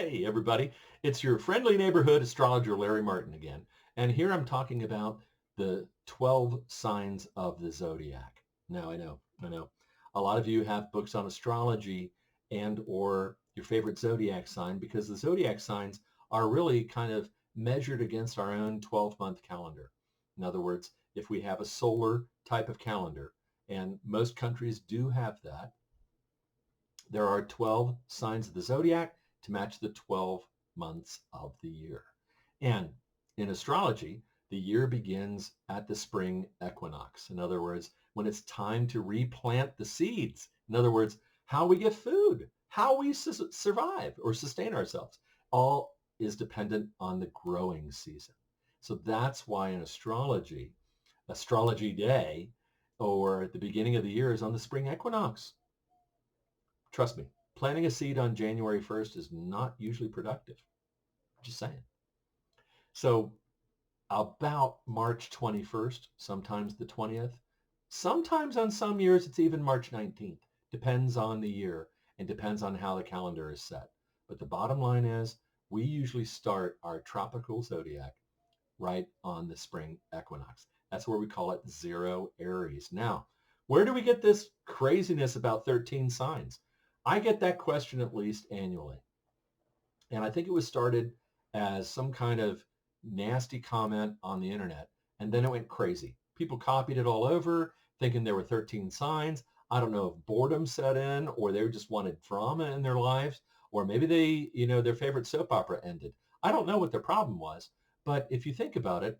Hey, everybody. It's your friendly neighborhood astrologer, Larry Martin again. And here I'm talking about the 12 signs of the zodiac. Now, I know. A lot of you have books on astrology and or your favorite zodiac sign because the zodiac signs are really kind of measured against our own 12-month calendar. In other words, if we have a solar type of calendar, and most countries do have that, there are 12 signs of the zodiac to match the 12 months of the year. And in astrology, the year begins at the spring equinox. In other words, when it's time to replant the seeds. In other words, how we get food, how we survive or sustain ourselves, all is dependent on the growing season. So that's why in astrology, astrology day or at the beginning of the year is on the spring equinox. Trust me, planting a seed on January 1st is not usually productive. Just saying. So about March 21st, sometimes the 20th, sometimes on some years it's even March 19th. Depends on the year and depends on how the calendar is set. But the bottom line is we usually start our tropical zodiac right on the spring equinox. That's where we call it 0 Aries. Now, where do we get this craziness about 13 signs? I get that question at least annually. And I think it was started as some kind of nasty comment on the internet, and then it went crazy. People copied it all over, thinking there were 13 signs. I don't know if boredom set in or they just wanted drama in their lives, or maybe their favorite soap opera ended. I don't know what their problem was, but if you think about it,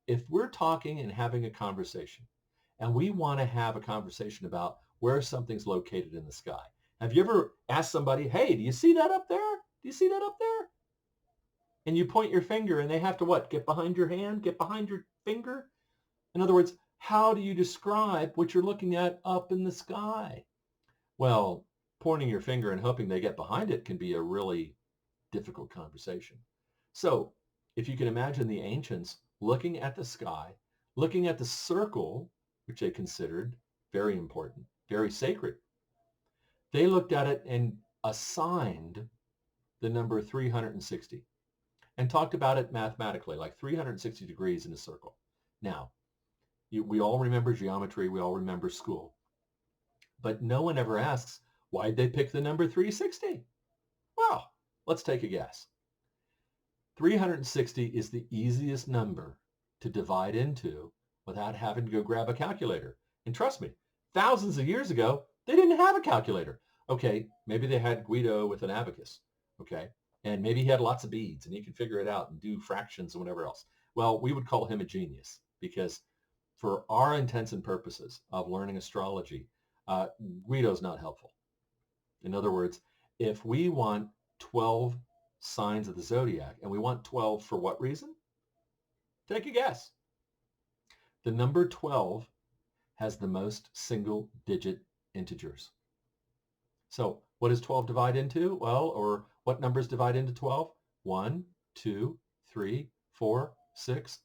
if we're talking and having a conversation, and we want to have a conversation about where something's located in the sky. Have you ever asked somebody, hey, do you see that up there? Do you see that up there? And you point your finger and they have to what? Get behind your hand? Get behind your finger? In other words, how do you describe what you're looking at up in the sky? Well, pointing your finger and hoping they get behind it can be a really difficult conversation. So if you can imagine the ancients looking at the sky, looking at the circle, which they considered very important, very sacred, they looked at it and assigned the number 360 and talked about it mathematically, like 360 degrees in a circle. Now, we all remember geometry, we all remember school, but no one ever asks, why'd they pick the number 360? Well, let's take a guess. 360 is the easiest number to divide into without having to go grab a calculator. And trust me, thousands of years ago, they didn't have a calculator. Okay, maybe they had Guido with an abacus, okay? And maybe he had lots of beads and he could figure it out and do fractions and whatever else. Well, we would call him a genius because for our intents and purposes of learning astrology, Guido's not helpful. In other words, if we want 12 signs of the zodiac, and we want 12 for what reason? Take a guess. The number 12 has the most single-digit integers. So what does 12 divide into? Well, or what numbers divide into 12? 1, 2, 3, 4, 6.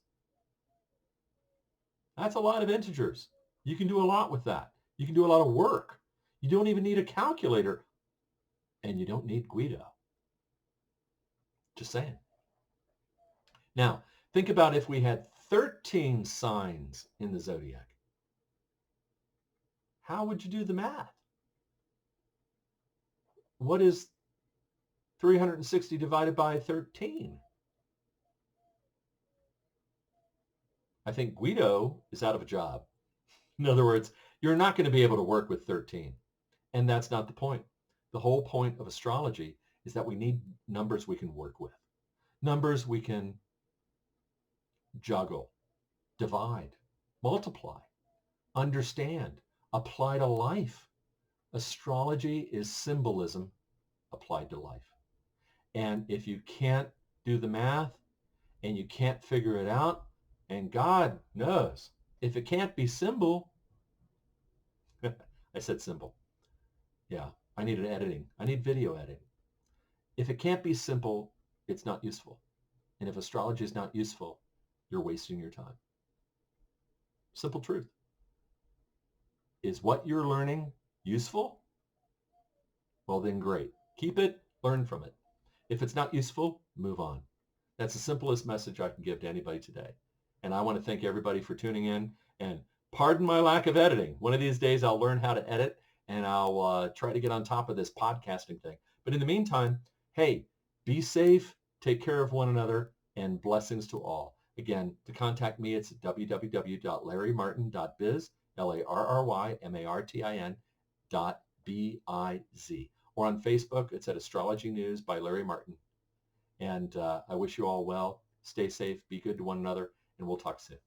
That's a lot of integers. You can do a lot with that. You can do a lot of work. You don't even need a calculator, and you don't need Guido. Just saying. Now, think about if we had 13 signs in the zodiac. How would you do the math? What is 360 divided by 13? I think Guido is out of a job. In other words, you're not going to be able to work with 13. And that's not the point. The whole point of astrology is that we need numbers we can work with. Numbers we can juggle, divide, multiply, understand, apply to life. Astrology is symbolism applied to life. And if you can't do the math and you can't figure it out, and God knows, if it can't be symbol, I said symbol. Yeah, I need an editing. I need video editing. If it can't be simple, it's not useful. And if astrology is not useful, you're wasting your time. Simple truth. Is what you're learning useful? Well, then great. Keep it, learn from it. If it's not useful, move on. That's the simplest message I can give to anybody today. And I want to thank everybody for tuning in. And pardon my lack of editing. One of these days I'll learn how to edit, and I'll try to get on top of this podcasting thing. But in the meantime, hey, be safe, take care of one another, and blessings to all. Again, to contact me, it's www.larrymartin.biz, LARRYMARTIN.biz. Or on Facebook, it's at Astrology News by Larry Martin. And I wish you all well. Stay safe, be good to one another, and we'll talk soon.